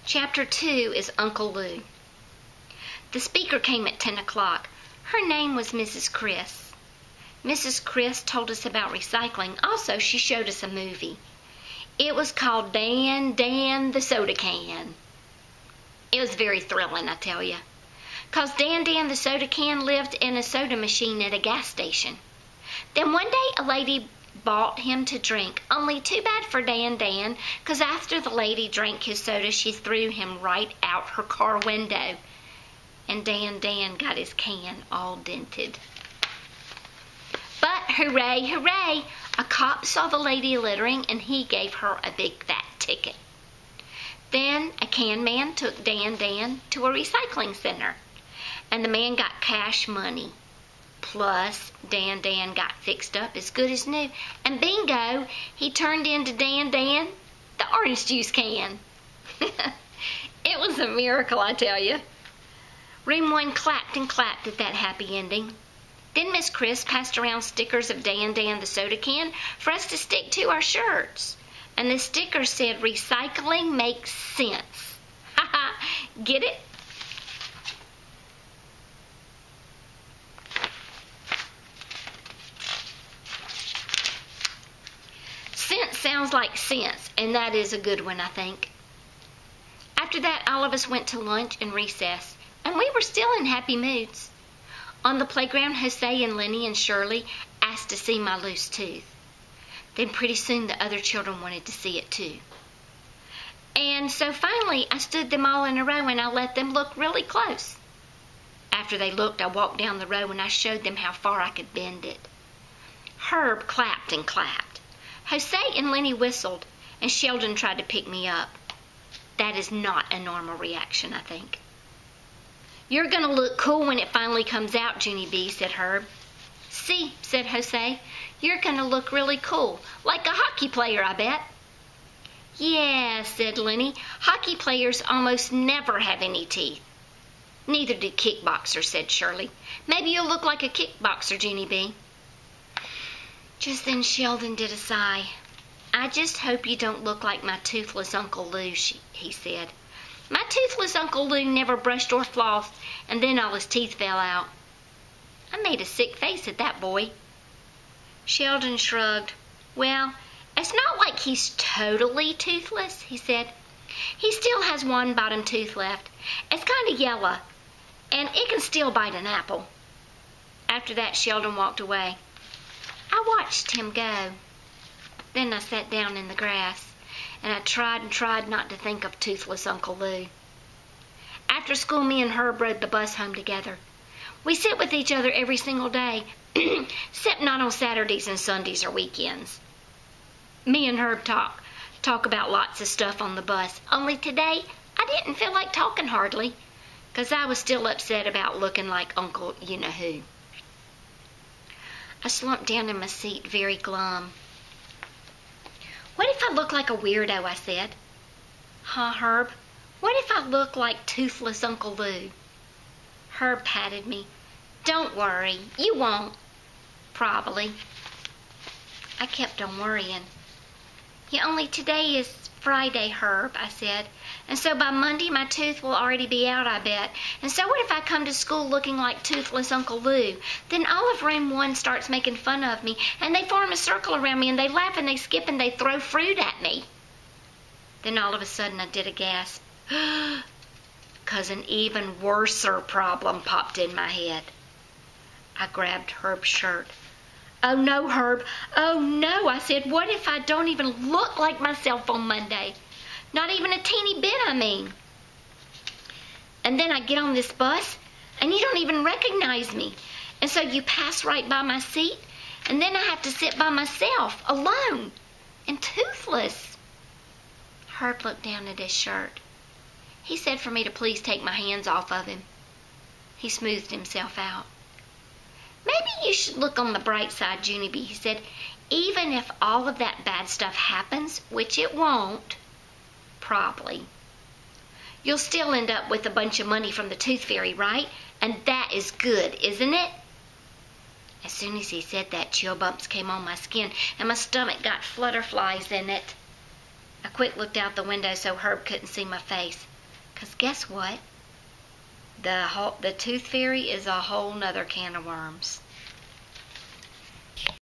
Chapter 2 is Uncle Lou. The speaker came at 10 o'clock. Her name was Mrs. Chris. Mrs. Chris told us about recycling. Also, she showed us a movie. It was called Dan the Soda Can. It was very thrilling, I tell you. 'Cause Dan the Soda Can lived in a soda machine at a gas station. Then one day a lady bought him to drink. Only too bad for Dan, 'cause after the lady drank his soda, she threw him right out her car window. And Dan got his can all dented. But hooray, hooray! A cop saw the lady littering and he gave her a big fat ticket. Then a can man took Dan to a recycling center. And the man got cash money. Plus, Dan got fixed up as good as new. And bingo, he turned into Dan, the orange juice can. It was a miracle, I tell you. Room 1 clapped and clapped at that happy ending. Then Miss Chris passed around stickers of Dan the Soda Can for us to stick to our shirts. And the sticker said, "Recycling makes sense." Ha ha! Get it? Sense sounds like sense, and that is a good one, I think. After that, all of us went to lunch and recess, and we were still in happy moods. On the playground, Jose and Lenny and Shirley asked to see my loose tooth. Then pretty soon the other children wanted to see it too. And so finally I stood them all in a row and I let them look really close. After they looked, I walked down the row and I showed them how far I could bend it. Herb clapped and clapped. Jose and Lenny whistled, and Sheldon tried to pick me up. That is not a normal reaction, I think. "You're going to look cool when it finally comes out, Junie B," said Herb. "See," said Jose, "you're going to look really cool, like a hockey player, I bet." "Yeah," said Lenny, "hockey players almost never have any teeth." "Neither do kickboxers," said Shirley. "Maybe you'll look like a kickboxer, Junie B." Just then Sheldon did a sigh. "I just hope you don't look like my toothless Uncle Lou," he said. "My toothless Uncle Lou never brushed or flossed, and then all his teeth fell out." I made a sick face at that boy. Sheldon shrugged. "Well, it's not like he's totally toothless," he said. "He still has one bottom tooth left. It's kind of yellow, and it can still bite an apple." After that, Sheldon walked away. I watched him go. Then I sat down in the grass, and I tried not to think of toothless Uncle Lou. After school, me and Herb rode the bus home together. We sit with each other every single day, except not on Saturdays and Sundays or weekends. Me and Herb talk about lots of stuff on the bus. Only today, I didn't feel like talking hardly, 'cause I was still upset about looking like Uncle You-Know-Who. I slumped down in my seat, very glum. "What if I look like a weirdo?" I said. "Huh, Herb? What if I look like toothless Uncle Lou?" Herb patted me. "Don't worry, you won't." "Probably." I kept on worrying. "Yeah, only today is Friday, Herb," I said, "and so by Monday my tooth will already be out, I bet. And so what if I come to school looking like toothless Uncle Lou? Then all of room 1 starts making fun of me, and they form a circle around me, and they laugh and they skip and they throw fruit at me." Then all of a sudden I did a gasp, 'cause an even worser problem popped in my head. I grabbed Herb's shirt. "Oh no, Herb, oh no," I said. "What if I don't even look like myself on Monday? Not even a teeny bit, I mean. And then I get on this bus, and you don't even recognize me. And so you pass right by my seat, and then I have to sit by myself, alone, and toothless." Herb looked down at his shirt. He said for me to please take my hands off of him. He smoothed himself out. "Maybe you should look on the bright side, Junie B," he said. "Even if all of that bad stuff happens, which it won't, probably, you'll still end up with a bunch of money from the tooth fairy, right? And that is good, isn't it?" As soon as he said that, chill bumps came on my skin, and my stomach got flutterflies in it. I quick looked out the window so Herb couldn't see my face. Because guess what? The tooth fairy is a whole nother can of worms.